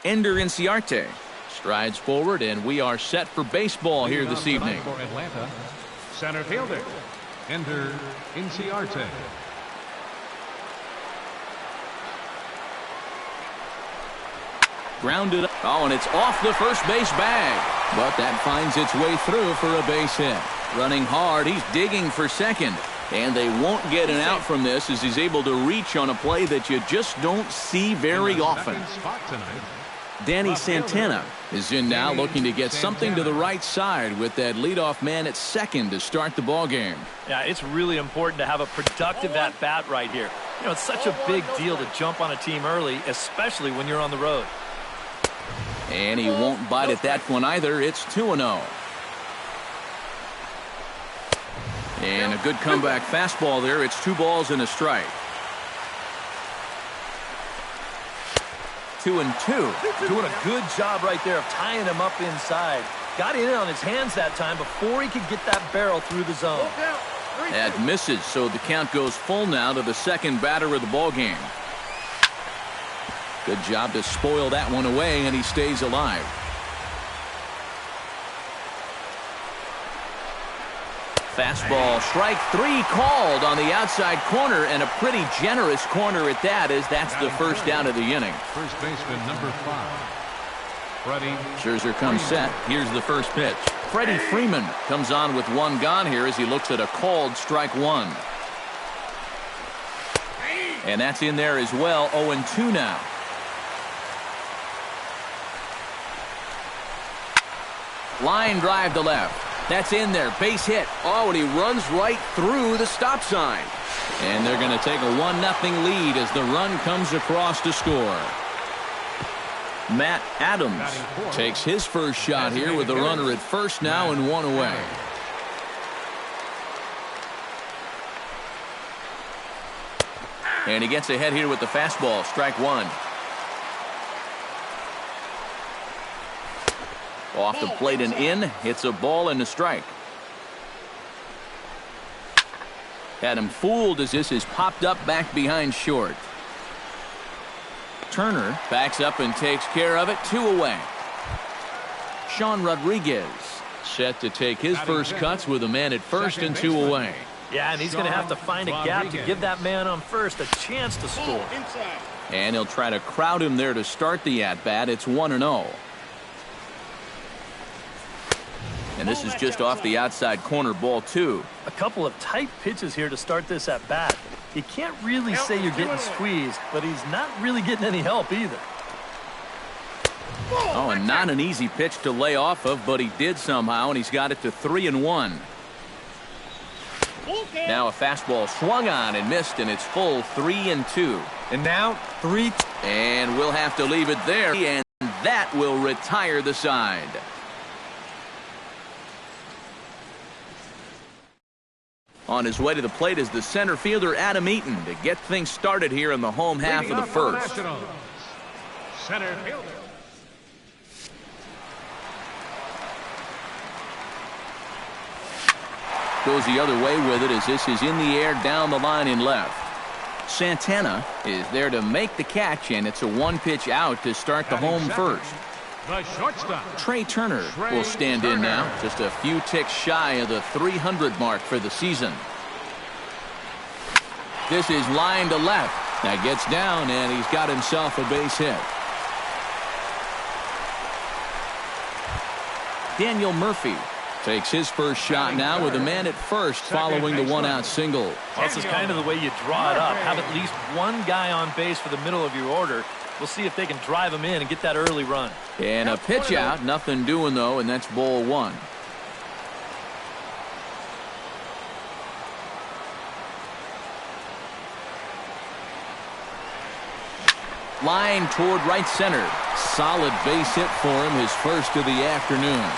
Ender Inciarte strides forward, and we are set for baseball here this evening. For Atlanta, center fielder, Ender Inciarte. Grounded. Oh, and it's off the first base bag. But that finds its way through for a base hit. Running hard, he's digging for second. And they won't get an out from this as he's able to reach on a play that you just don't see very often. Danny Santana is in now, looking to get something to the right side with that leadoff man at second to start the ball game. Yeah, it's really important to have a productive at-bat right here. You know, it's such a big deal to jump on a team early, especially when you're on the road. And he won't bite at that one either. It's 2-0. And a good comeback fastball there. It's 2 balls and a strike. 2-2. Doing a good job right there of tying him up inside. Got in on his hands that time before he could get that barrel through the zone. That misses, so the count goes full now to the second batter of the ball game. Good job to spoil that one away, and he stays alive. Fastball, strike 3 called on the outside corner, and a pretty generous corner at that, as that's the first down of the inning. First baseman number 5, Freddie. Scherzer comes set. Here's the first pitch. Freddie Freeman comes on with 1 gone here as he looks at a called strike 1. And that's in there as well. 0-2 now. Line drive to left. That's in there. Base hit. Oh, and he runs right through the stop sign. And they're going to take a 1-0 lead as the run comes across to score. Matt Adams takes his first shot here with the runner at first now and 1 away. And he gets ahead here with the fastball. Strike 1. Off the plate and in. Hits a ball and a strike. Had him fooled as this is popped up back behind short. Turner backs up and takes care of it. 2 away. Sean Rodriguez set to take his first cuts with a man at first and 2 away. Yeah, and he's going to have to find a gap to give that man on first a chance to score. And he'll try to crowd him there to start the at-bat. It's 1-0. And this is just off the outside corner, ball 2. A couple of tight pitches here to start this at bat. You can't really say you're getting squeezed, but he's not really getting any help either. Oh, and not an easy pitch to lay off of, but he did somehow, and he's got it to 3-1. Now a fastball swung on and missed, and it's full 3-2. And now 3. And we'll have to leave it there, and that will retire the side. On his way to the plate is the center fielder Adam Eaton to get things started here in the home half of the first. Center fielder. Goes the other way with it as this is in the air down the line in left. Santana is there to make the catch, and it's a 1-pitch out to start the home first. The shortstop, Trey Turner will stand in now, just a few ticks shy of the 300 mark for the season. This is line to left. That gets down, and he's got himself a base hit. Daniel Murphy takes his first shot now with a man at first following the 1-out single. This is kind of the way you draw it up. Have at least one guy on base for the middle of your order. We'll see if they can drive him in and get that early run. And a pitch out, nothing doing though, and that's ball 1. Line toward right center. Solid base hit for him, his first of the afternoon.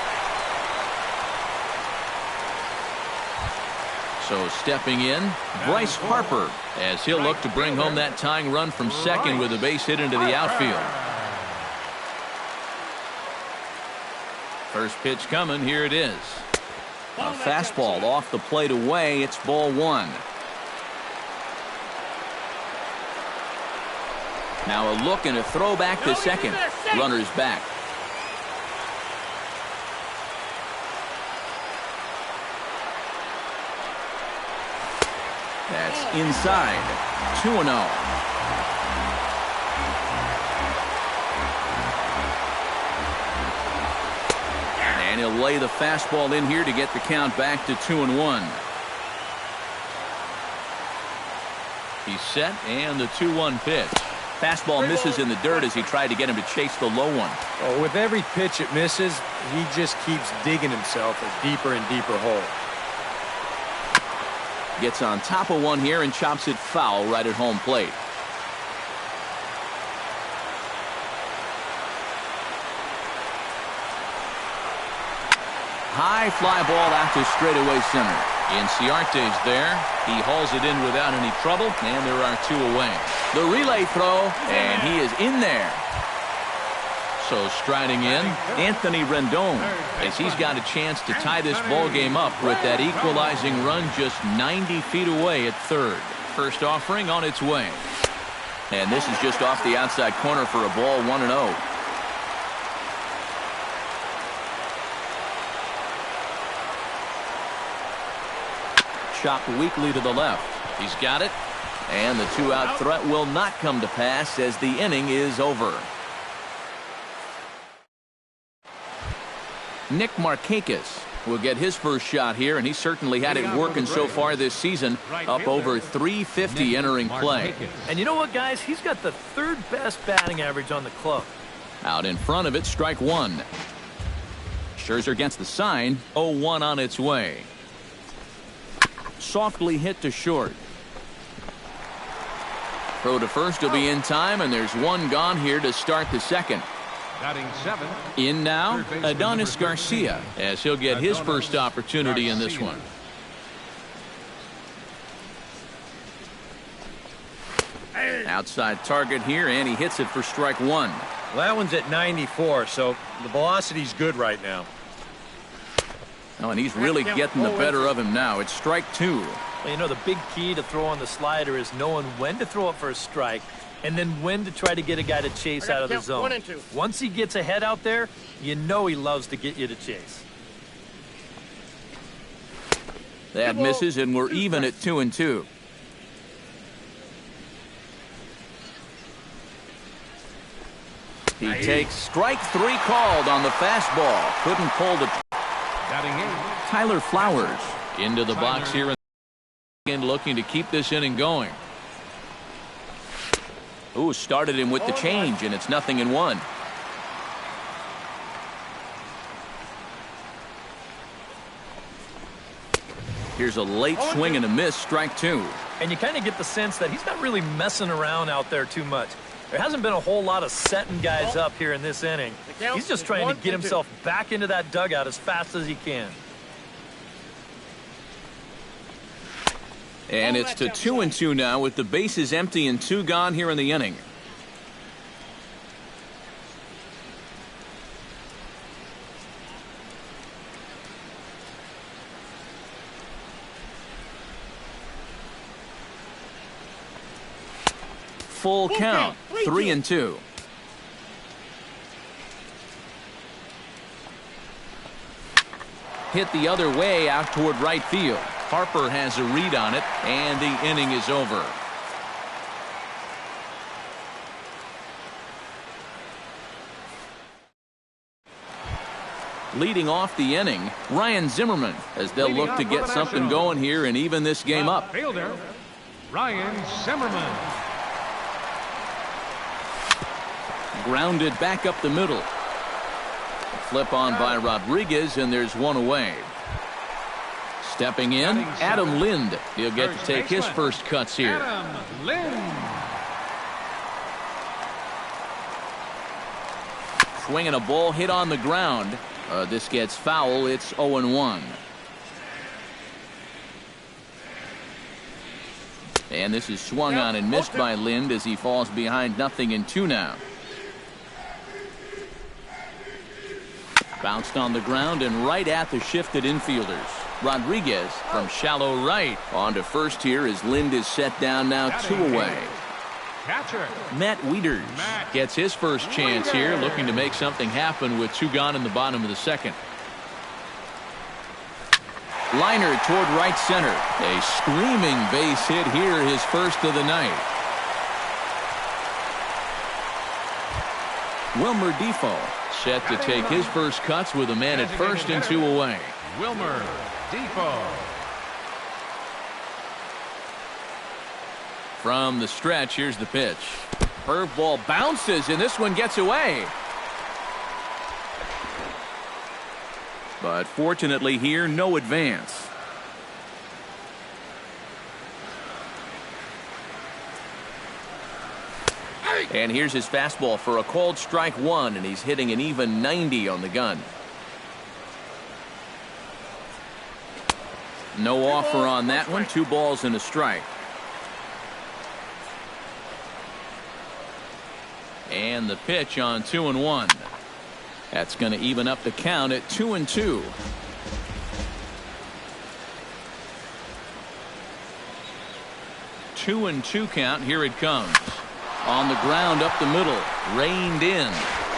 So stepping in, Bryce Harper, as he'll look to bring home that tying run from second with a base hit into the outfield. First pitch coming, here it is. A fastball off the plate away, it's ball 1. Now a look and a throw back to second. Runner's back. That's inside. 2-0. And he'll lay the fastball in here to get the count back to 2-1. He's set, and the 2-1 pitch. Fastball misses in the dirt as he tried to get him to chase the low one. Oh, with every pitch it misses, he just keeps digging himself a deeper and deeper hole. Gets on top of one here and chops it foul right at home plate. High fly ball out to straightaway center. Inciarte's there. He hauls it in without any trouble, and there are 2 away. The relay throw, and he is in there. So striding in, Anthony Rendon, as he's got a chance to tie this ball game up with that equalizing run just 90 feet away at third. First offering on its way. And this is just off the outside corner for a ball, 1-0. Chopped weakly to the left. He's got it. And the 2-out threat will not come to pass as the inning is over. Nick Markakis will get his first shot here, and he certainly had it working so far this season, up over 350 entering play. And you know what, guys? He's got the 3rd best batting average on the club. Out in front of it, strike 1. Scherzer gets the sign, 0-1 on its way. Softly hit to short. Throw to first will be in time, and there's 1 gone here to start the second. Batting 7. In now, Adonis Garcia, as he'll get his first opportunity in this one. Outside target here, and he hits it for strike 1. Well, that one's at 94, so the velocity's good right now. Oh, and he's really getting the better of him now. It's strike 2. Well, you know, the big key to throw on the slider is knowing when to throw it for a strike and then when to try to get a guy to chase out of the zone. Once he gets ahead out there, you know he loves to get you to chase. That misses, and we're even at 2-2. He takes strike 3 called on the fastball. Couldn't pull the... Batting 8. Tyler Flowers into the box here and looking to keep this inning going. Ooh, started him with the change, and it's 0-1. Here's a late swing and a miss, strike 2. And you kind of get the sense that he's not really messing around out there too much. There hasn't been a whole lot of setting guys up here in this inning. He's just trying to get himself back into that dugout as fast as he can. And it's to 2-2 now with the bases empty and 2 gone here in the inning. Full count, 3-2. Hit the other way out toward right field. Harper has a read on it, and the inning is over. Leading off the inning, Ryan Zimmerman, as they'll look to get something going here and even this game up. Fielder, Ryan Zimmerman. Grounded back up the middle. Flip on by Rodriguez, and there's 1 away. Stepping in, Adam Lind. He'll get to take his first cuts here. Adam Lind. Swinging a ball hit on the ground. This gets foul. It's 0-1. And this is swung on and missed by Lind as he falls behind 0-2 now. Bounced on the ground and right at the shifted infielders. Rodriguez from shallow right on to first here as Lind is set down now, 2 away. Catcher. Matt Wieters gets his first chance here, looking to make something happen with 2 gone in the bottom of the second. Liner toward right center. A screaming base hit here, his first of the night. Wilmer Defoe set to take his first cuts with a man at first and 2 away. Wilmer Defoe. From the stretch, here's the pitch. Curveball bounces, and this one gets away. But fortunately here, no advance. And here's his fastball for a called strike 1, and he's hitting an even 90 on the gun. No offer on that one. 2 balls and a strike. And the pitch on 2-1. That's going to even up the count at 2-2. 2-2 count. Here it comes. On the ground up the middle. Reined in.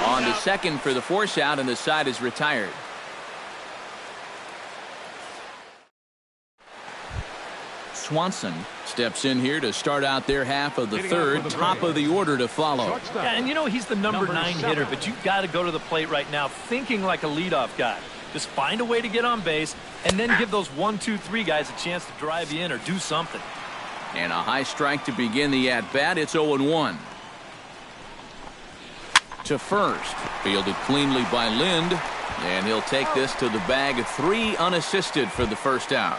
On to second for the force out, and the side is retired. Swanson steps in here to start out their half of the third. Top of the order to follow. Yeah, and you know he's the number 9 hitter, but you've got to go to the plate right now thinking like a leadoff guy. Just find a way to get on base and then give those 1, 2, 3 guys a chance to drive you in or do something. And a high strike to begin the at-bat. It's 0-1. To first. Fielded cleanly by Lind. And he'll take this to the bag. 3 unassisted for the first out.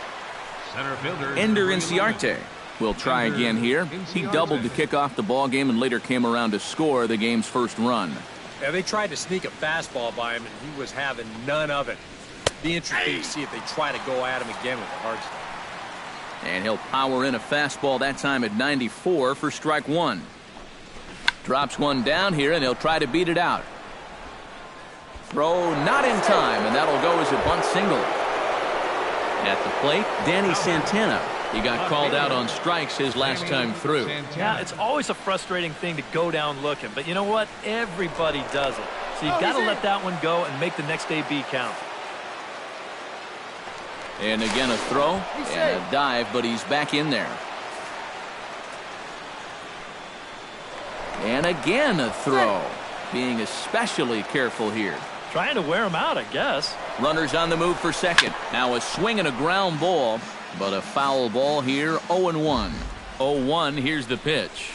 Center fielder Ender Inciarte will try again here. He doubled to kick off the ball game and later came around to score the game's first run. Yeah, they tried to sneak a fastball by him, and he was having none of it. Be interesting to see if they try to go at him again with a hard start. And he'll power in a fastball that time at 94 for strike 1. Drops one down here, and he'll try to beat it out. Throw not in time, and that'll go as a bunt single. At the plate, Danny Santana. He got called out on strikes his last time through. Yeah, it's always a frustrating thing to go down looking, but you know what? Everybody does it. So you've got to let that one go and make the next AB count. And again a throw and a dive, but he's back in there. And again a throw. Being especially careful here. Trying to wear him out, I guess. Runners on the move for second. Now a swing and a ground ball, but a foul ball here. 0-1. 0-1. Here's the pitch.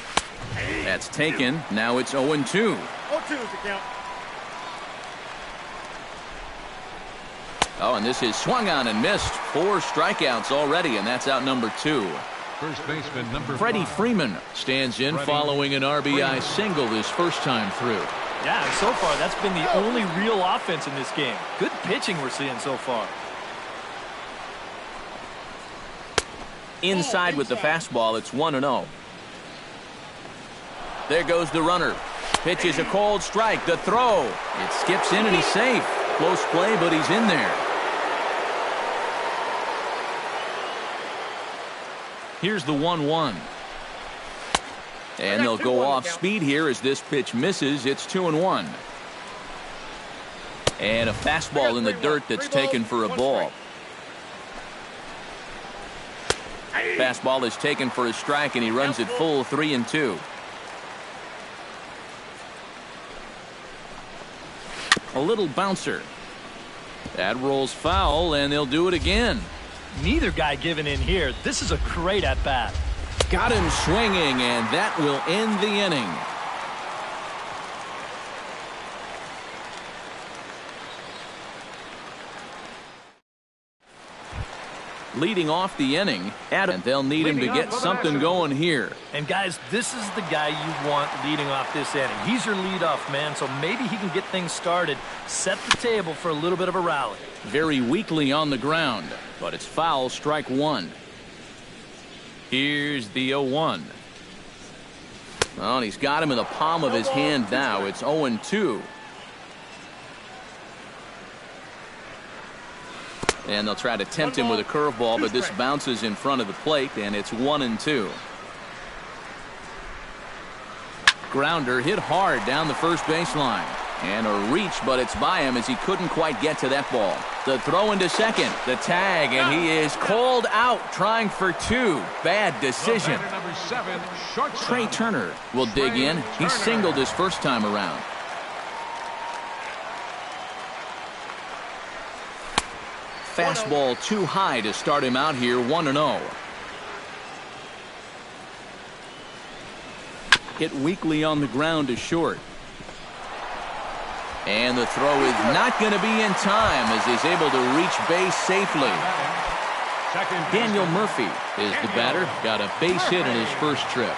That's taken. Now it's 0-2. 0-2 is the count. Oh, and this is swung on and missed. 4 strikeouts already, and that's out number 2. First baseman number Freddie 5. Freeman stands in following an RBI single his first time through. Yeah, and so far that's been the only real offense in this game. Good pitching we're seeing so far. Inside with the fastball, it's 1-0. There goes the runner. Pitch is a called strike. The throw. It skips in and he's safe. Close play, but he's in there. Here's the 1-1. And they'll go off speed here as this pitch misses. It's 2-1. And a fastball in the dirt that's taken for a ball. Fastball is taken for a strike, and he runs it full 3-2. A little bouncer. That rolls foul, and they'll do it again. Neither guy giving in here. This is a great at-bat. Got him swinging, and that will end the inning. Leading off the inning, and they'll need him to get something going here. And guys, this is the guy you want leading off this inning. He's your leadoff man, so maybe he can get things started, set the table for a little bit of a rally. Very weakly on the ground, but it's foul, strike 1. Here's the 0-1. Well, and he's got him in the palm of his hand now. It's 0-2. And they'll try to tempt him with a curveball, but this bounces in front of the plate, and it's 1-2. grounder hit hard down the first baseline. And a reach, but it's by him as he couldn't quite get to that ball. The throw into second. The tag, and he is called out trying for two. Bad decision. Number 7, shortstop. Trey Turner will dig in. He singled his first time around. Fastball too high to start him out here, 1-0. Hit weakly on the ground to short. And the throw is not going to be in time as he's able to reach base safely. Daniel Murphy is the batter. Got a base hit in his first trip.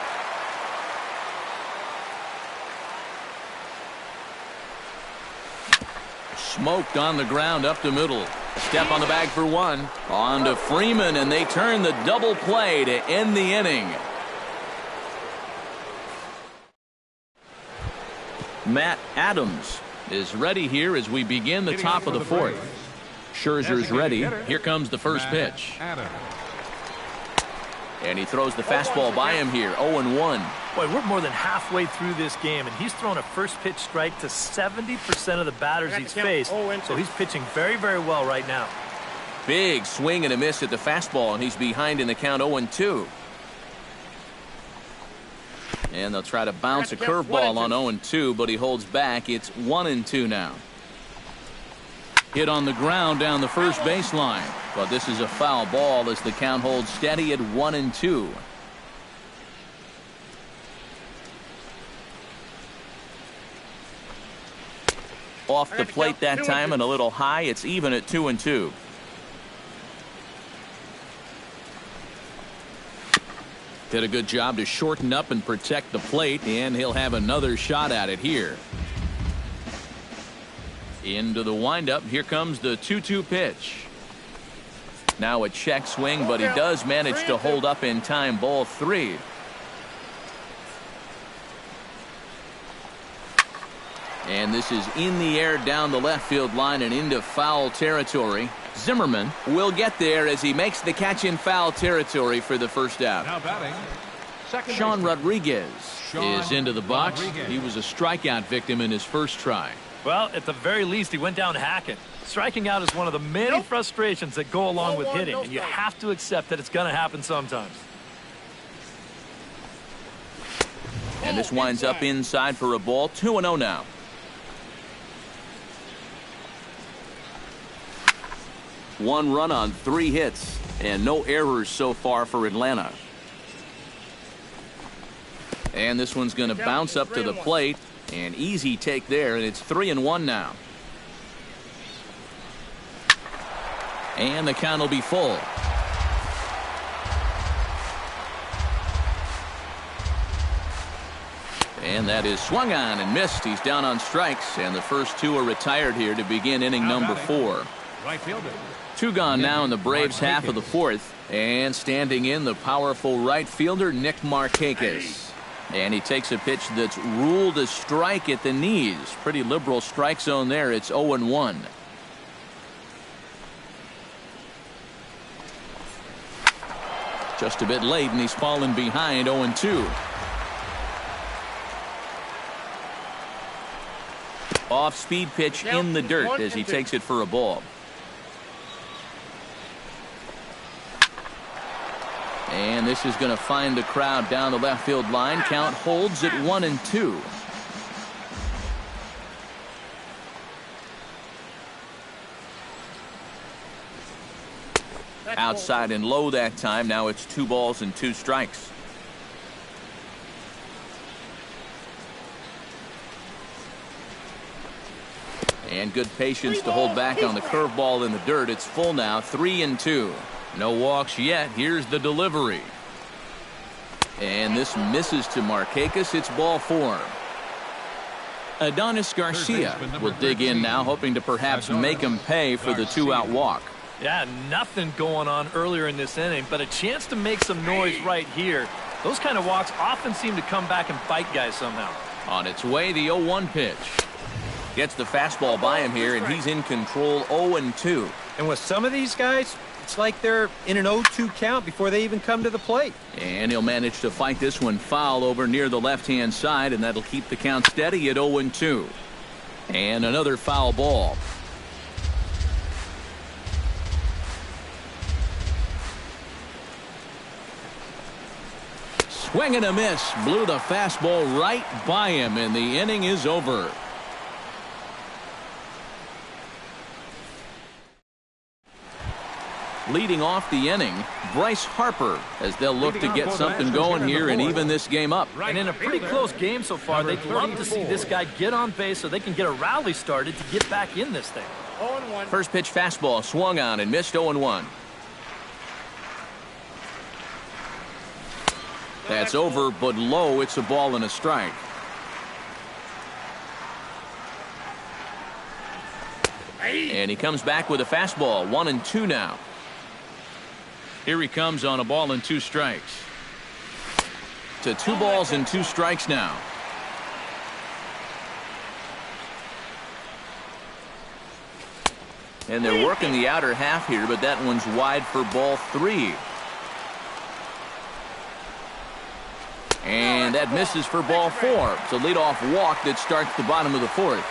Smoked on the ground up the middle. Step on the bag for one. On to Freeman, and they turn the double play to end the inning. Matt Adams is ready here as we begin the top of the fourth. Scherzer's ready. Here comes the first pitch. And he throws the fastball by him here, 0-1. Boy, we're more than halfway through this game, and he's thrown a first pitch strike to 70% of the batters he's faced. So he's pitching very, very well right now. Big swing and a miss at the fastball, and he's behind in the count, 0-2. And they'll try to bounce a curveball on 0-2, but he holds back. It's 1-2 now. Hit on the ground down the first baseline, but this is a foul ball as the count holds steady at 1-2. Off the plate that time and a little high. It's even at 2-2. Did a good job to shorten up and protect the plate, and he'll have another shot at it here. Into the windup. Here comes the 2-2 pitch. Now a check swing, but he does manage to hold up in time. Ball 3. And this is in the air down the left field line and into foul territory. Zimmerman will get there as he makes the catch in foul territory for the first out. Now batting, Sean Rodriguez is into the box. He was a strikeout victim in his first try. Well, at the very least, he went down hacking. Striking out is one of the many frustrations that go along with hitting, and you have to accept that it's going to happen sometimes. And this winds up inside for a ball. 2-0 now. One run on 3 hits and no errors so far for Atlanta. And this one's going to bounce up to the plate. An easy take there, and it's 3-1 now. And the count will be full. And that is swung on and missed. He's down on strikes, and the first 2 are retired here to begin inning number 4. right fielder. 2 gone now in the Braves half of the 4th. And standing in, the powerful right fielder, Nick Markakis. And he takes a pitch that's ruled a strike at the knees. Pretty liberal strike zone there. It's 0-1. Just a bit late, and he's fallen behind. 0-2. Off-speed pitch in the dirt as he takes it for a ball. And this is going to find the crowd down the left field line. Count holds at 1-2. Outside and low that time. Now it's 2 balls and 2 strikes. And good patience to hold back on the curveball in the dirt. It's full now. 3-2. No walks yet. Here's the delivery. And this misses to Markakis. It's ball 4. Adonis Garcia will dig in now, hoping to perhaps make him pay for the 2-out walk. Yeah, nothing going on earlier in this inning, but a chance to make some noise right here. Those kind of walks often seem to come back and bite guys somehow. On its way, the 0-1 pitch. Gets the fastball by him here, and he's in control. 0-2. And with some of these guys, it's like they're in an 0-2 count before they even come to the plate. And he'll manage to fight this one foul over near the left-hand side, and that'll keep the count steady at 0-2. And another foul ball. Swing and a miss. Blew the fastball right by him, and the inning is over. Leading off the inning, Bryce Harper, as they'll look to get something going here and even this game up. And in a pretty close game so far, they'd love to see this guy get on base so they can get a rally started to get back in this thing. 0-1. First pitch fastball swung on and missed 0-1. That's over, but low. It's a ball and a strike. And he comes back with a fastball. 1-2 now. Here he comes on a ball and 2 strikes. To 2 balls and 2 strikes now. And they're working the outer half here, but that one's wide for ball 3. And that misses for ball 4. It's a leadoff walk that starts the bottom of the 4th.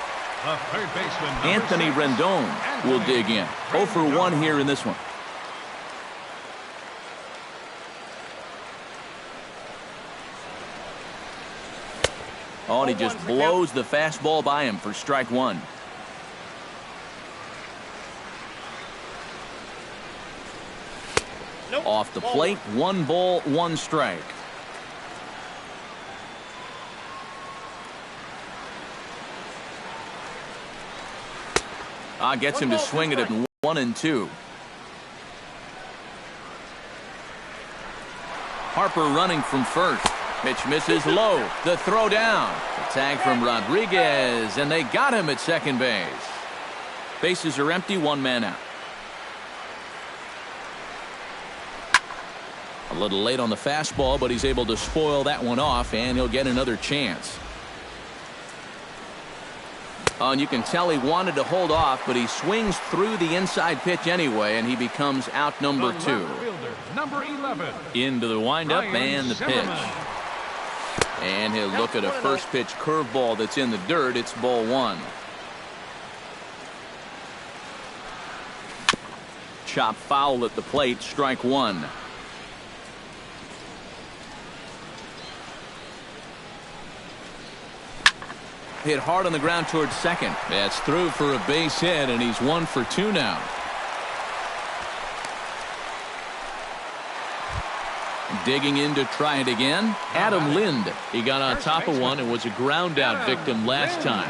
Anthony Rendon will dig in. 0 for 1 here in this one. Oh, and he just blows the fastball by him for strike 1. Off the plate, 1 ball, 1 strike. Gets him to swing it at 1-2. Harper running from first. Pitch misses low. The throw down. The tag from Rodriguez, and they got him at second base. Bases are empty, 1 man out. A little late on the fastball, but he's able to spoil that one off, and he'll get another chance. And you can tell he wanted to hold off, but he swings through the inside pitch anyway, and he becomes out number 2. Number 11. Into the windup and the pitch. And he'll look at a first pitch curveball that's in the dirt. It's ball 1. Chop foul at the plate, strike 1. Hit hard on the ground towards second. That's through for a base hit, and he's 1 for 2 now. Digging in to try it again, Adam Lind. He got on top of one and was a ground out victim last time.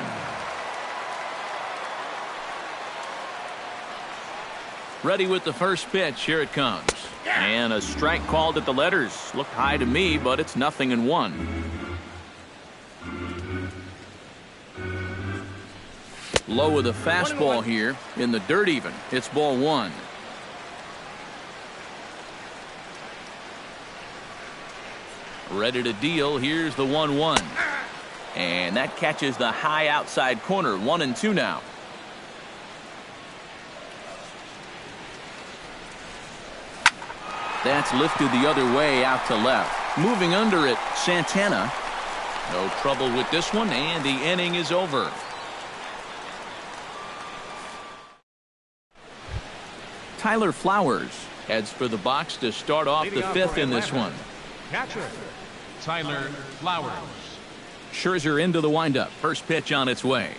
Ready with the first pitch. Here it comes. And a strike called at the letters. Looked high to me, but it's 0-1. Low with a fastball here in the dirt even. It's ball 1. Ready to deal. Here's the 1-1. And that catches the high outside corner. 1-2 now. That's lifted the other way out to left. Moving under it, Santana. No trouble with this one, and the inning is over. Tyler Flowers heads for the box to start off the 5th in this one. Catcher, Tyler Flowers. Scherzer into the windup. First pitch on its way.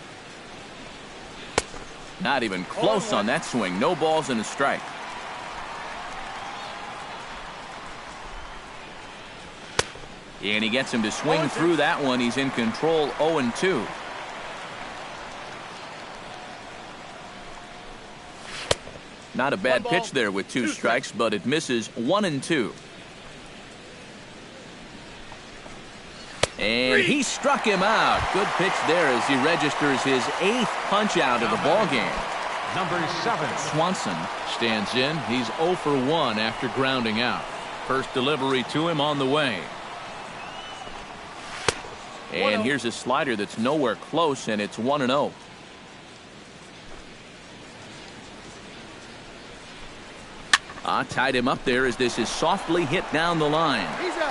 Not even close on that swing. No balls and a strike. And he gets him to swing through that one. He's in control. 0-2. Not a bad pitch there with 2 strikes, but it misses. 1-2. And he struck him out. Good pitch there as he registers his 8th punch out of the ball game. Number 7. Swanson stands in. He's 0 for 1 after grounding out. First delivery to him on the way. And here's a slider that's nowhere close, and it's 1-0. Tied him up there as this is softly hit down the line.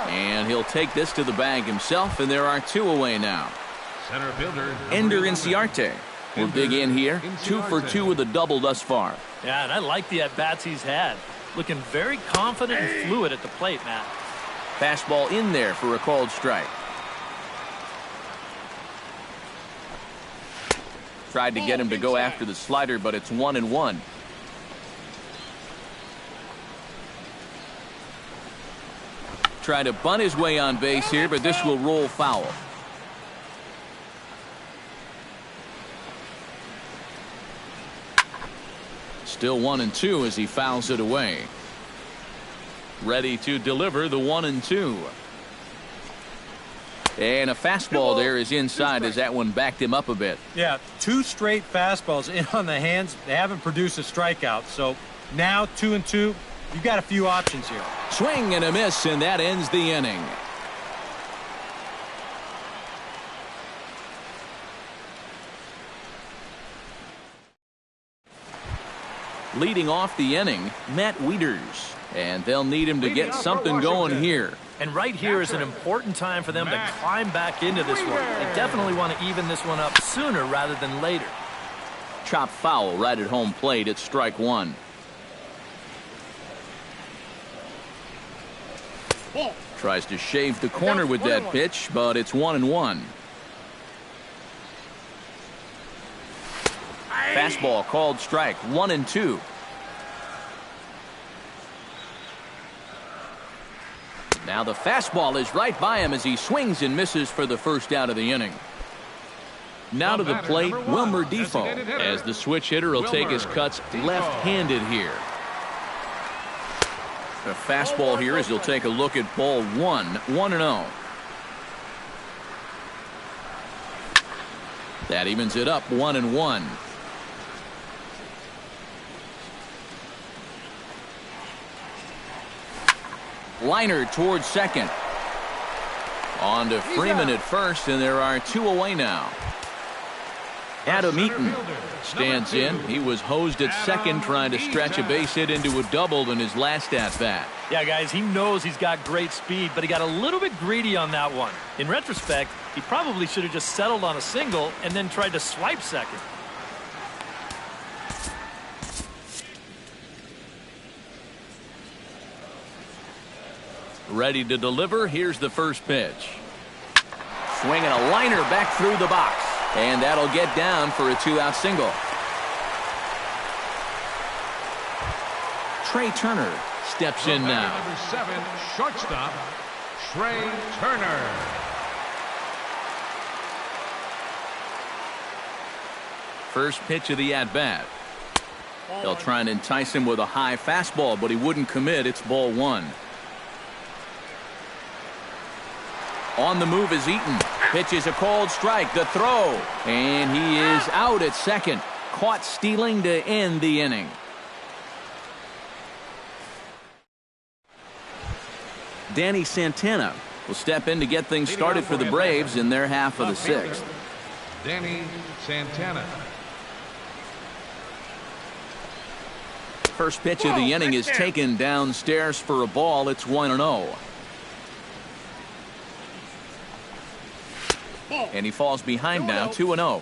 And he'll take this to the bag himself, and there are 2 away now. Center fielder, Ender Inciarte will dig in here. 2 for 2 with a double thus far. Yeah, and I like the at-bats he's had. Looking very confident and fluid at the plate, Matt. Fastball in there for a called strike. Tried to get him to go after the slider, but it's 1-1. Try to bunt his way on base here, but this will roll foul. Still 1-2 as he fouls it away. Ready to deliver the 1-2. And a fastball there is inside as that one backed him up a bit. Yeah, 2 straight fastballs in on the hands. They haven't produced a strikeout. So now 2-2. You've got a few options here. Swing and a miss, and that ends the inning. Leading off the inning, Matt Wieters. And they'll need him to get something going here. And right here is an important time for them to climb back into this one. They definitely want to even this one up sooner rather than later. Chop foul right at home plate at strike 1. Tries to shave the corner with that pitch, but it's 1-1. Fastball called strike, 1-2. Now the fastball is right by him as he swings and misses for the first out of the inning. Now to the plate, Wilmer Defoe, as the switch hitter will take his cuts left-handed here. A fastball here as he'll take a look at ball 1, 1-0. That evens it up, 1-1. Liner towards second. On to Freeman at first, and there are 2 away now. Adam Eaton stands in. He was hosed at second trying to stretch a base hit into a double in his last at-bat. Yeah, guys, he knows he's got great speed, but he got a little bit greedy on that one. In retrospect, he probably should have just settled on a single and then tried to swipe second. Ready to deliver. Here's the first pitch. Swinging a liner back through the box. And that'll get down for a 2-out single. Trey Turner steps in now. Number 7, shortstop, Trey Turner. First pitch of the at-bat. They'll try and entice him with a high fastball, but he wouldn't commit. It's ball 1. On the move is Eaton. Pitches a called strike. The throw. And he is out at second. Caught stealing to end the inning. Danny Santana will step in to get things started for the Braves in their half of the 6th. Danny Santana. First pitch of the inning is taken downstairs for a ball. It's 1-0. And he falls behind now, 2-0.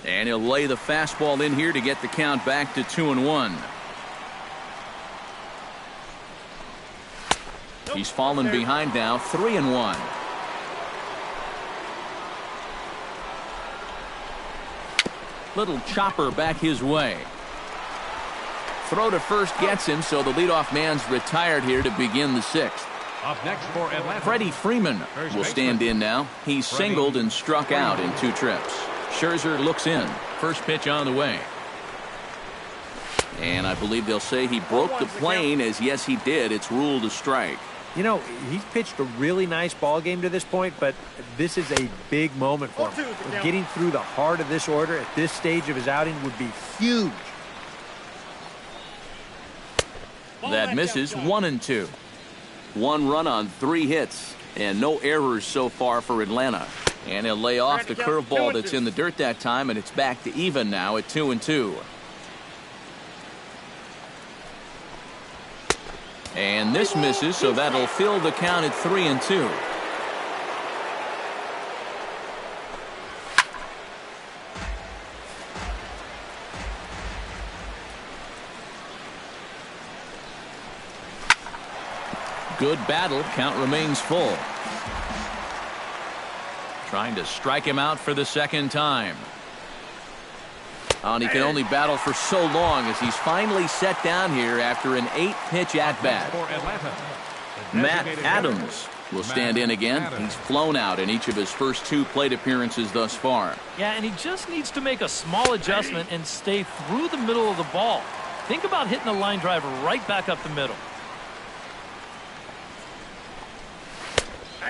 And he'll lay the fastball in here to get the count back to 2-1. He's fallen behind now, 3-1. Little chopper back his way. Throw to first gets him, so the leadoff man's retired here to begin the 6th. Up next for Atlanta, Freddie Freeman will stand in now. He's singled and struck out in 2 trips. Scherzer looks in. First pitch on the way. And I believe they'll say he broke the plane, as yes he did. It's ruled a strike. You know, he's pitched a really nice ball game to this point, but this is a big moment for him. Getting through the heart of this order at this stage of his outing would be huge. That misses, 1-2. 1 run on 3 hits, and no errors so far for Atlanta. And he'll lay off the curveball that's in the dirt that time, and it's back to even now at 2-2. And this misses, so that'll fill the count at 3-2. Good battle. Count remains full. Trying to strike him out for the second time. And he can only battle for so long as he's finally set down here after an 8-pitch at-bat. Matt Adams will stand in again. He's flown out in each of his first 2 plate appearances thus far. Yeah, and he just needs to make a small adjustment and stay through the middle of the ball. Think about hitting a line drive right back up the middle.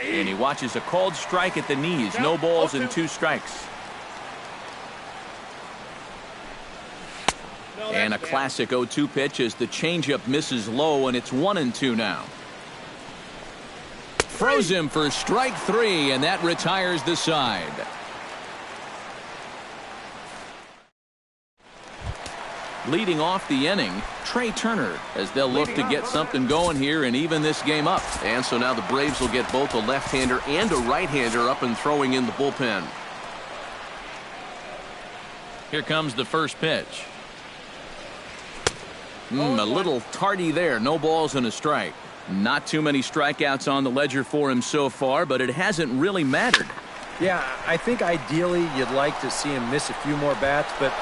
And he watches a called strike at the knees. No balls and 2 strikes. And a classic 0-2 pitch as the changeup misses low, and it's 1-2 now. Throws him for strike 3, and that retires the side. Leading off the inning, Trey Turner, as they'll look to get something going here and even this game up. And so now the Braves will get both a left-hander and a right-hander up and throwing in the bullpen. Here comes the first pitch. A little tardy there. No balls and a strike. Not too many strikeouts on the ledger for him so far, but it hasn't really mattered. Yeah, I think ideally you'd like to see him miss a few more bats, but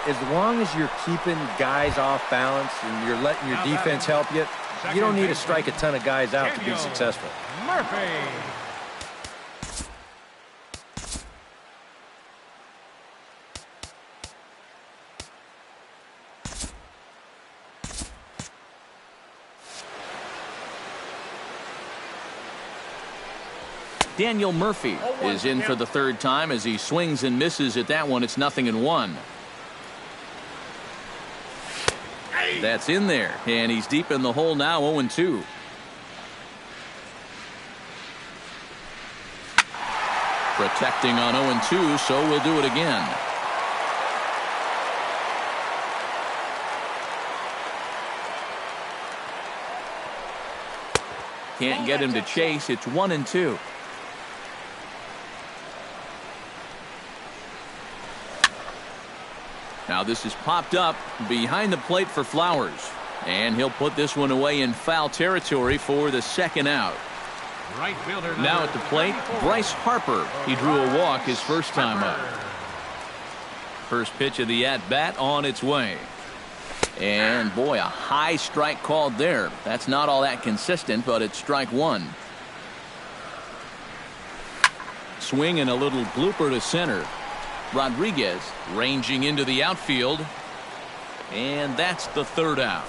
as long as you're keeping guys off balance and you're letting your defense help you, you don't need to strike a ton of guys out to be successful. Murphy. Daniel Murphy is in for the third time as he swings and misses at that one. It's 0-1. That's in there, and he's deep in the hole now, 0-2. Protecting on 0-2, so we'll do it again. Can't get him to chase. It's 1-2. Now this is popped up behind the plate for Flowers. And he'll put this one away in foul territory for the second out. Right fielder now at the plate, Bryce Harper. He drew a walk his first time up. First pitch of the at-bat on its way. And boy, a high strike called there. That's not all that consistent, but it's strike 1. Swing and a little blooper to center. Rodriguez ranging into the outfield, and that's the third out.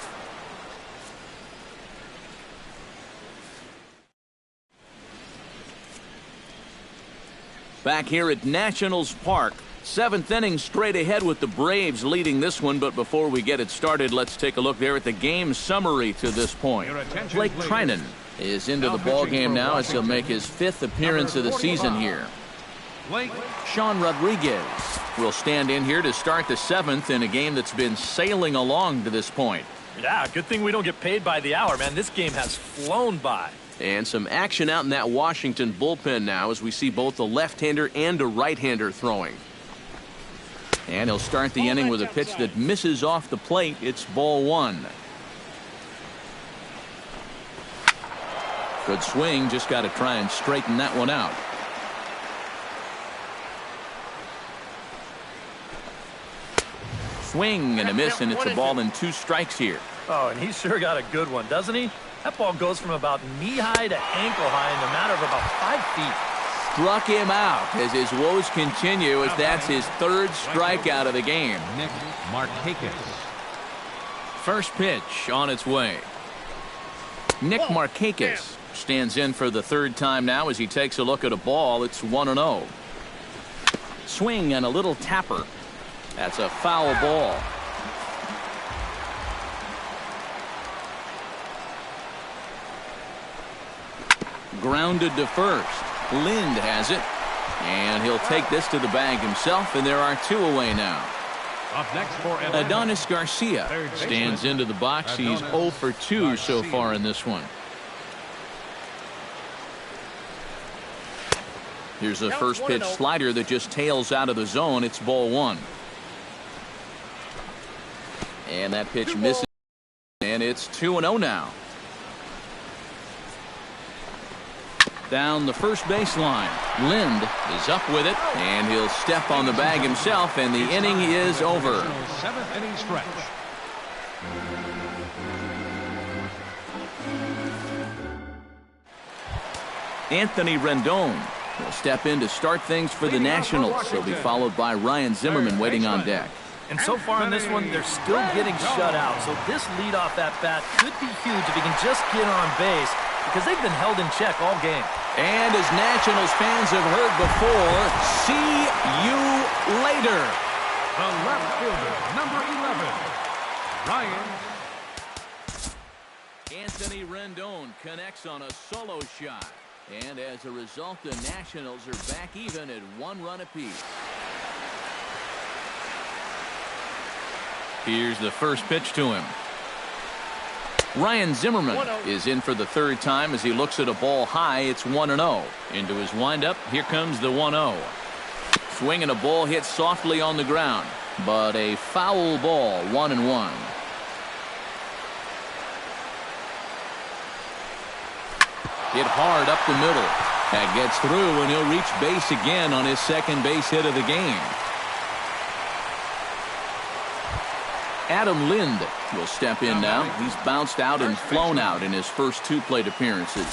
Back here at Nationals Park, 7th inning straight ahead with the Braves leading this one, but before we get it started, let's take a look there at the game summary to this point. Blake Trinan is into the ball game now as he'll make his 5th appearance of the season here. Sean Rodriguez will stand in here to start the 7th in a game that's been sailing along to this point. Yeah, good thing we don't get paid by the hour, man. This game has flown by. And some action out in that Washington bullpen now as we see both a left-hander and a right-hander throwing. And he'll start the inning with a pitch that misses off the plate. It's ball 1. Good swing, just got to try and straighten that one out. Swing and a miss, and it's a ball and 2 strikes here. Oh, and he sure got a good one, doesn't he? That ball goes from about knee-high to ankle-high in a matter of about 5 feet. Struck him out as his woes continue as that's his 3rd strikeout of the game. Nick Markakis. First pitch on its way. Nick Markakis stands in for the 3rd time now as he takes a look at a ball. It's 1-0. Swing and a little tapper. That's a foul ball. Grounded to first. Lind has it. And he'll take this to the bag himself, and there are 2 away now. Up next for Atlanta, Adonis Garcia stands into the box. He's 0 for 2 so far in this one. Here's a first pitch slider that just tails out of the zone. It's ball 1. And that pitch misses, and it's 2-0 now. Down the first baseline, Lind is up with it, and he'll step on the bag himself, and the inning is over. 7th inning stretch. Anthony Rendon will step in to start things for the Nationals. He'll be followed by Ryan Zimmerman waiting on deck. And so far in this one, they're still getting shut out. So this leadoff at bat could be huge if he can just get on base, because they've been held in check all game. And as Nationals fans have heard before, see you later. The left fielder, number 11, Ryan. Anthony Rendon connects on a solo shot. And as a result, the Nationals are back even at 1 run apiece. Here's the first pitch to him. Ryan Zimmerman is in for the 3rd time as he looks at a ball high. It's 1-0. Into his windup, here comes the 1-0. Swinging a ball hit softly on the ground, but a foul ball, 1-1. Hit hard up the middle. That gets through, and he'll reach base again on his 2nd base hit of the game. Adam Lind will step in now. He's bounced out and flown out in his first 2 plate appearances.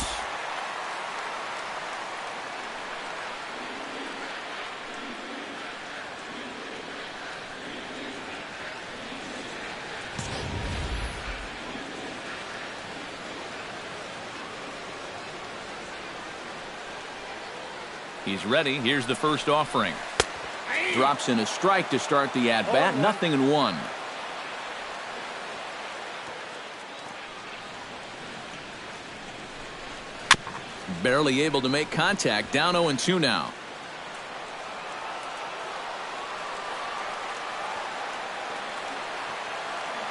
He's ready. Here's the first offering. Drops in a strike to start the at-bat. 0-1. Barely able to make contact. Down 0-2 now.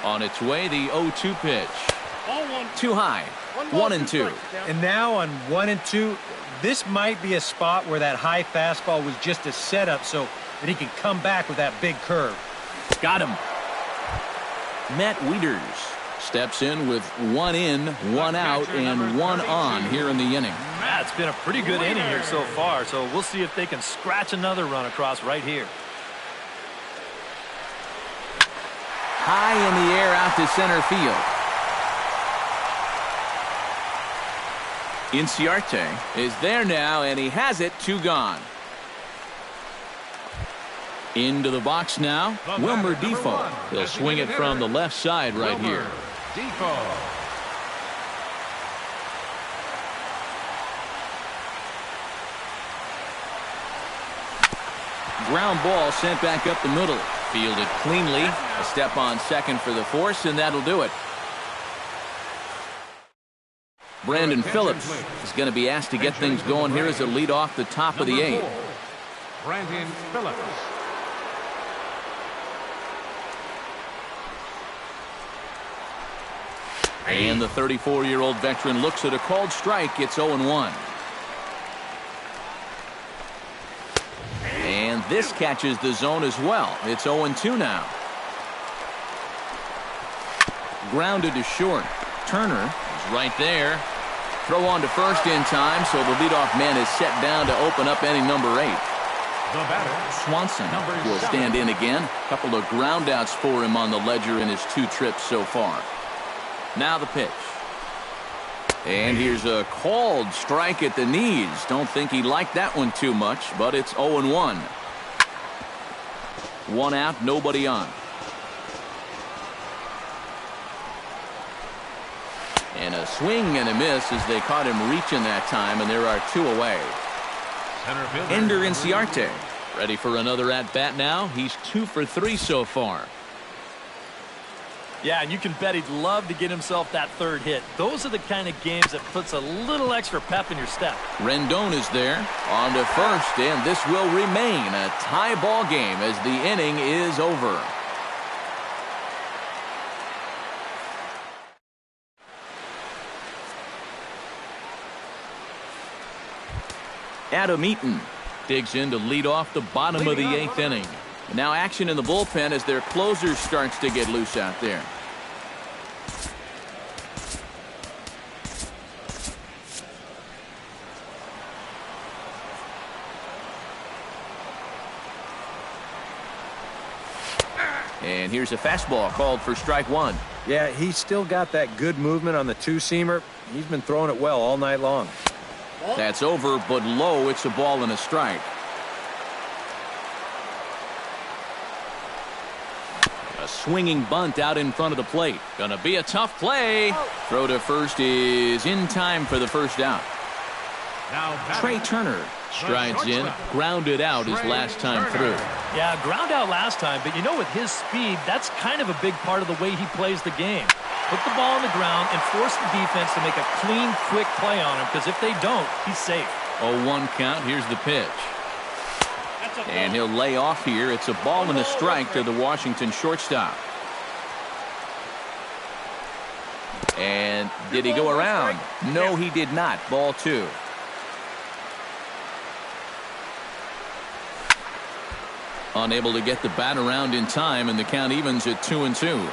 On its way, the 0-2 pitch. Too high. 1-2. And now on 1-2, this might be a spot where that high fastball was just a setup so that he can come back with that big curve. Got him. Matt Wieters steps in with 1 in, 1 out, and 1 on here in the inning. It's been a pretty good inning here so far, so we'll see if they can scratch another run across right here. High in the air out to center field. Inciarte is there now, and he has it. 2 gone. Into the box now, Wilmer Defoe. He'll swing it from the left side right here. Defoe. Ground ball sent back up the middle. Fielded cleanly. A step on second for the force, and that'll do it. Brandon Phillips is going to be asked to get things going here as a lead off the top of the 8th. Brandon Phillips. And the 34-year-old veteran looks at a called strike. It's 0-1. And this catches the zone as well. It's 0-2 now. Grounded to short. Turner is right there. Throw on to first in time, so the leadoff man is set down to open up inning number 8. The batter, Swanson will stand in again. A couple of groundouts for him on the ledger in his 2 trips so far. Now the pitch. And here's a called strike at the knees. Don't think he liked that one too much, but it's 0-1. 1 out, nobody on. And a swing and a miss as they caught him reaching that time, and there are 2 away. Ender Inciarte ready for another at-bat now. He's 2 for 3 so far. Yeah, and you can bet he'd love to get himself that third hit. Those are the kind of games that puts a little extra pep in your step. Rendon is there on to first, and this will remain a tie ball game as the inning is over. Adam Eaton digs in to lead off the bottom of the 8th inning. Now action in the bullpen as their closer starts to get loose out there. And here's a fastball called for strike one. Yeah, he's still got that good movement on the two-seamer. He's been throwing it well all night long. That's over, but low. It's a ball and a strike. A swinging bunt out in front of the plate. Gonna be a tough play. Throw to first is in time for the first out. Trey Turner strides in, grounded out his last time through. Yeah, ground out last time, but you know, with his speed, that's kind of a big part of the way he plays the game. Put the ball on the ground and force the defense to make a clean, quick play on him, because if they don't, he's safe. 0-1 count. Here's the pitch. And he'll lay off here. It's a ball and a strike to the Washington shortstop. And did he go around? No, he did not. Ball two. Unable to get the bat around in time, and the count evens at 2-2.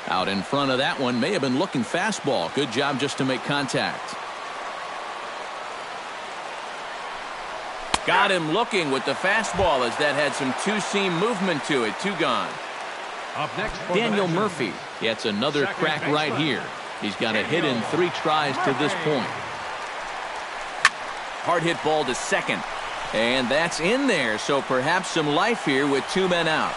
Out in front of that one, may have been looking fastball. Good job just to make contact. Got him looking with the fastball as that had some two-seam movement to it. Two gone. Up next, Daniel Murphy gets another crack right here. He's got a hit in 3 tries to this point. Hard hit ball to second. And that's in there, so perhaps some life here with 2 men out.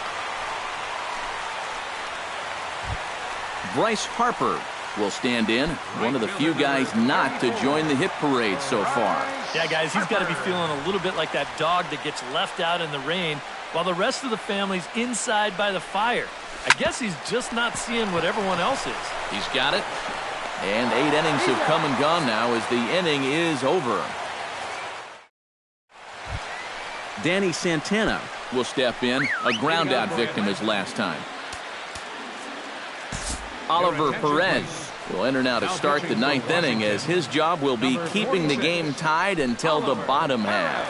Bryce Harper will stand in, one of the few guys not to join the hit parade so far. Yeah, guys, he's got to be feeling a little bit like that dog that gets left out in the rain while the rest of the family's inside by the fire. I guess he's just not seeing what everyone else is. He's got it. And 8 innings have come and gone now as the inning is over. Danny Santana will step in, a ground out victim his last time. Oliver Perez will enter now to start the 9th inning, as his job will be keeping the game tied until the bottom half.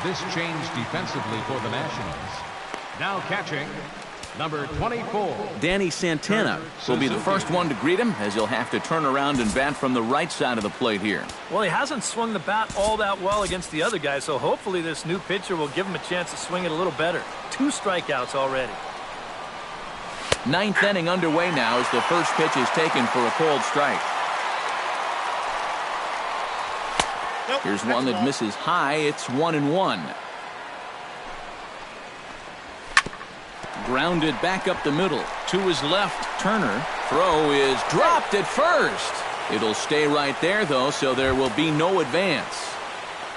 This changed defensively for the Nationals. Now catching, number 24. Danny Santana will be the first one to greet him, as he'll have to turn around and bat from the right side of the plate here. Well, he hasn't swung the bat all that well against the other guy, so hopefully this new pitcher will give him a chance to swing it a little better. 2 strikeouts already. 9th inning underway now as the first pitch is taken for a cold strike. Here's one that misses high. It's 1-1. Grounded back up the middle. To his left, Turner. Throw is dropped at first. It'll stay right there, though, so there will be no advance.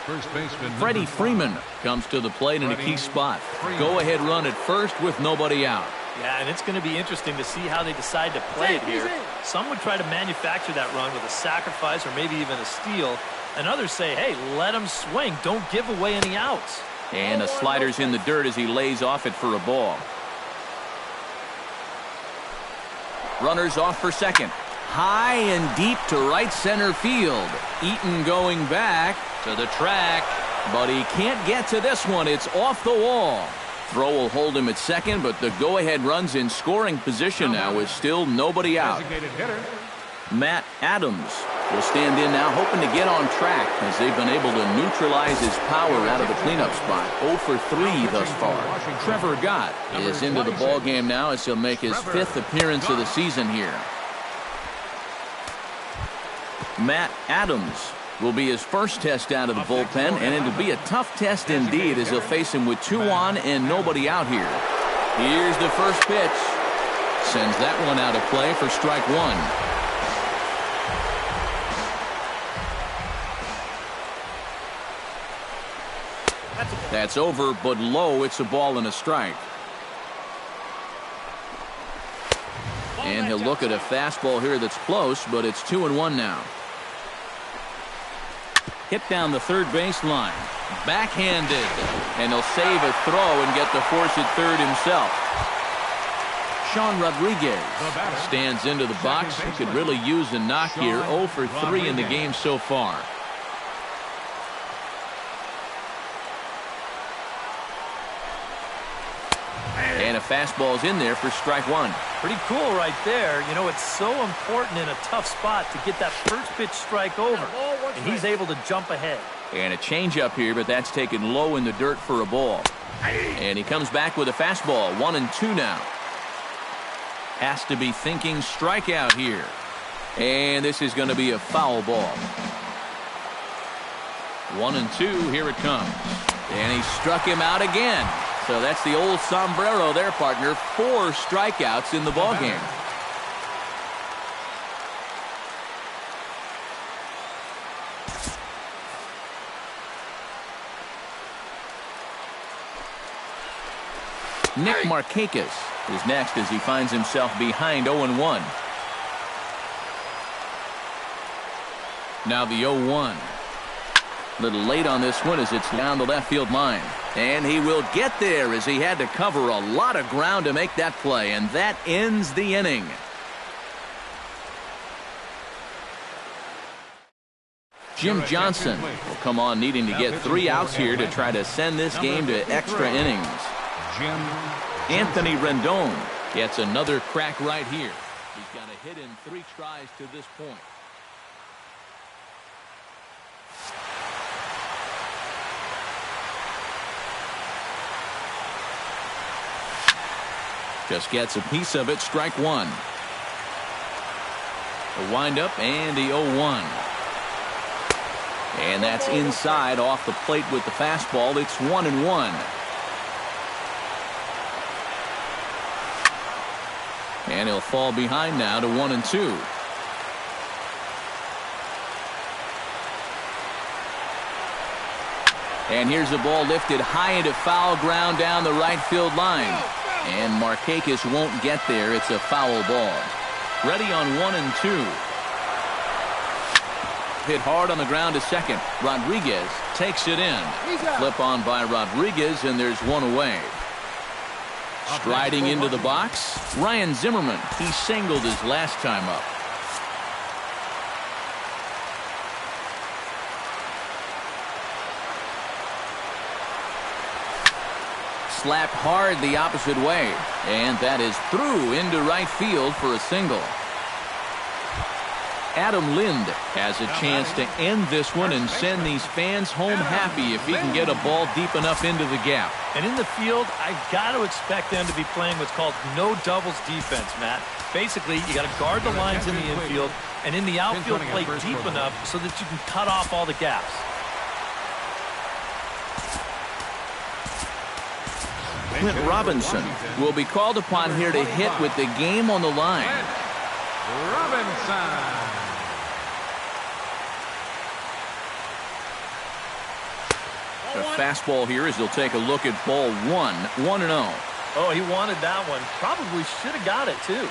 First baseman Freddie Freeman comes to the plate in a key spot. Go-ahead run at first with nobody out. Yeah, and it's going to be interesting to see how they decide to play it here. Some would try to manufacture that run with a sacrifice or maybe even a steal. And others say, hey, let him swing. Don't give away any outs. And a slider's in the dirt as he lays off it for a ball. Runners off for second. High and deep to right center field. Eaton going back to the track, but he can't get to this one. It's off the wall. Throw will hold him at second, but the go-ahead run's in scoring position now with still nobody out. Matt Adams will stand in now, hoping to get on track as they've been able to neutralize his power out of the cleanup spot. 0 for 3 thus far. Trevor Gott is into the ballgame now as he'll make his 5th appearance of the season here. Matt Adams will be his first test out of the bullpen, and it'll be a tough test indeed as he'll face him with 2 on and nobody out here. Here's the first pitch. Sends that one out of play for strike 1. That's over, but low. It's a ball and a strike. And he'll look at a fastball here that's close, but it's 2-1 now. Hit down the third baseline. Backhanded. And he'll save a throw and get the force at third himself. Sean Rodriguez stands into the box. He could really use a knock here. 0 for 3 in the game so far. And a fastball's in there for strike one. Pretty cool right there. You know, it's so important in a tough spot to get that first pitch strike over. And he's able to jump ahead. And a changeup here, but that's taken low in the dirt for a ball. And he comes back with a fastball. 1-2 now. Has to be thinking strikeout here. And this is going to be a foul ball. 1-2. Here it comes. And he struck him out again. So that's the old sombrero there, partner. 4 strikeouts in the ballgame. Nick Markakis is next as he finds himself behind 0-1. Now the 0-1. A little late on this one as it's down the left field line. And he will get there as he had to cover a lot of ground to make that play. And that ends the inning. Jim Johnson will come on needing to get 3 outs here to try to send this game to extra innings. Anthony Rendon gets another crack right here. He's got a hit in 3 tries to this point. Just gets a piece of it. Strike one. A windup and the 0-1. And that's inside off the plate with the fastball. It's 1-1. And he'll fall behind now to 1-2. And here's a ball lifted high into foul ground down the right field line. And Markakis won't get there. It's a foul ball. Ready on 1-2. Hit hard on the ground to second. Rodriguez takes it in. Flip on by Rodriguez, and there's one away. Striding into the box, Ryan Zimmerman. He singled his last time up. Slapped hard the opposite way, and that is through into right field for a single. Adam Lind has a chance to end this one and send these fans home happy if he can get a ball deep enough into the gap. And in the field, I've got to expect them to be playing what's called no doubles defense, Matt. Basically, you got to guard the lines in the infield, and in the outfield play deep enough so that you can cut off all the gaps. Clint Robinson will be called upon here to hit with the game on the line. Robinson. A fastball here as he'll take a look at ball 1. 1-0. Oh, he wanted that one. Probably should have got it, too.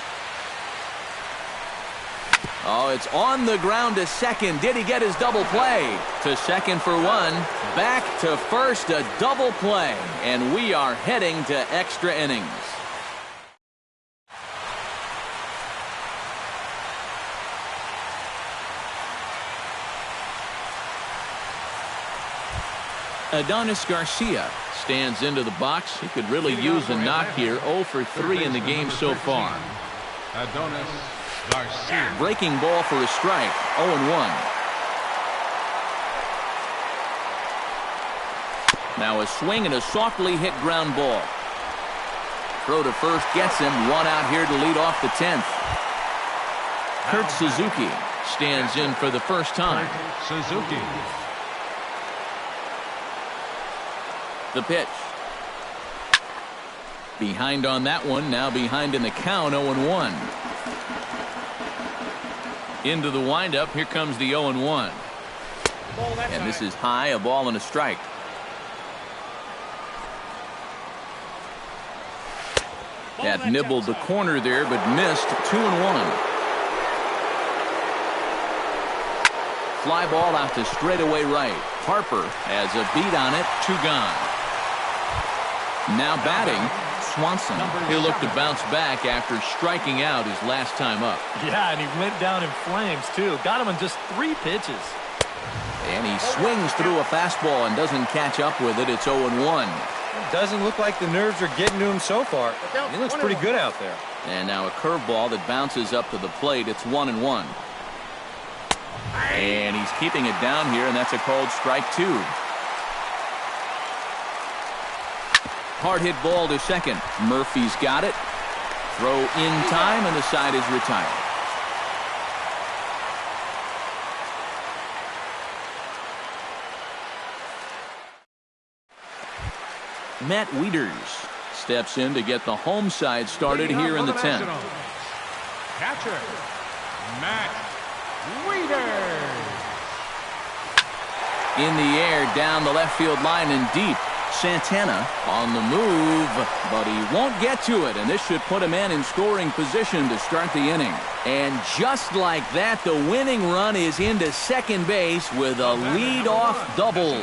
Oh, it's on the ground to second. Did he get his double play? To second for one. Back to first, a double play. And we are heading to extra innings. Adonis Garcia stands into the box. He could really use a knock here. 0 for 3 in the game so far. Adonis Garcia. Breaking ball for a strike. 0-1. Now a swing and a softly hit ground ball. Throw to first gets him. 1 out here to lead off the 10th. Kurt Suzuki stands in for the first time. Suzuki. The pitch. Behind on that one. Now behind in the count. 0-1. Into the windup. Here comes the 0-1. And this is high. A ball and a strike. That nibbled the corner there, but missed 2-1. Fly ball out to straightaway right. Harper has a beat on it. 2 gone. Now batting, Swanson. He'll look to bounce back after striking out his last time up. Yeah, and he went down in flames, too. Got him in just 3 pitches. And he swings through a fastball and doesn't catch up with it. It's 0-1. Doesn't look like the nerves are getting to him so far. He looks pretty good out there. And now a curveball that bounces up to the plate. It's 1-1. And he's keeping it down here, and that's a called strike 2. Hard hit ball to second. Murphy's got it. Throw in time, and the side is retired. Matt Wieters steps in to get the home side started here in the 10th. Catcher, Matt Wieters. In the air, down the left field line and deep. Santana on the move, but he won't get to it, and this should put a man in scoring position to start the inning. And just like that, the winning run is into second base with a lead-off double.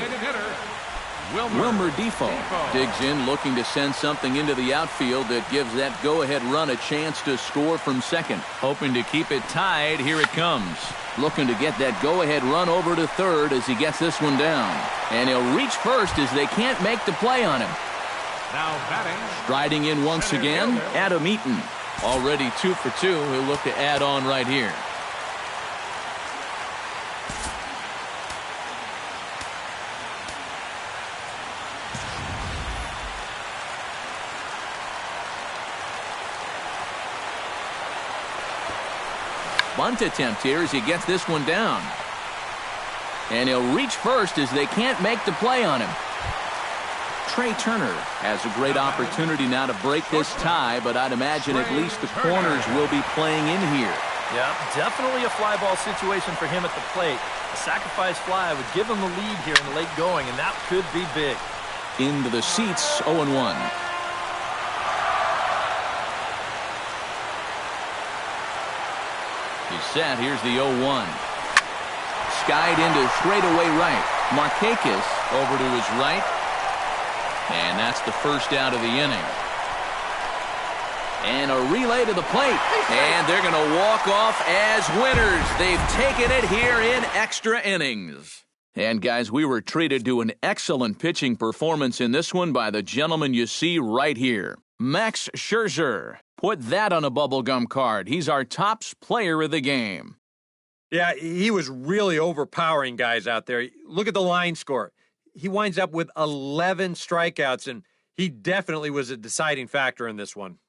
Wilmer Defoe digs in, looking to send something into the outfield that gives that go-ahead run a chance to score from second. Hoping to keep it tied. Here it comes. Looking to get that go-ahead run over to third as he gets this one down. And he'll reach first as they can't make the play on him. Now batting. Striding in once again, Adam Eaton. Already 2 for 2. He'll look to add on right here. Bunt attempt here as he gets this one down. And he'll reach first as they can't make the play on him. Trey Turner has a great opportunity now to break this tie, but I'd imagine at least the corners will be playing in here. Yeah, definitely a fly ball situation for him at the plate. A sacrifice fly would give him the lead here in the late going, and that could be big. Into the seats, 0-1. He's set. Here's the 0-1. Skied into straightaway right. Markakis over to his right. And that's the first out of the inning. And a relay to the plate. And they're going to walk off as winners. They've taken it here in extra innings. And guys, we were treated to an excellent pitching performance in this one by the gentleman you see right here. Max Scherzer. Put that on a bubblegum card. He's our top player of the game. Yeah, he was really overpowering guys out there. Look at the line score. He winds up with 11 strikeouts, and he definitely was a deciding factor in this one.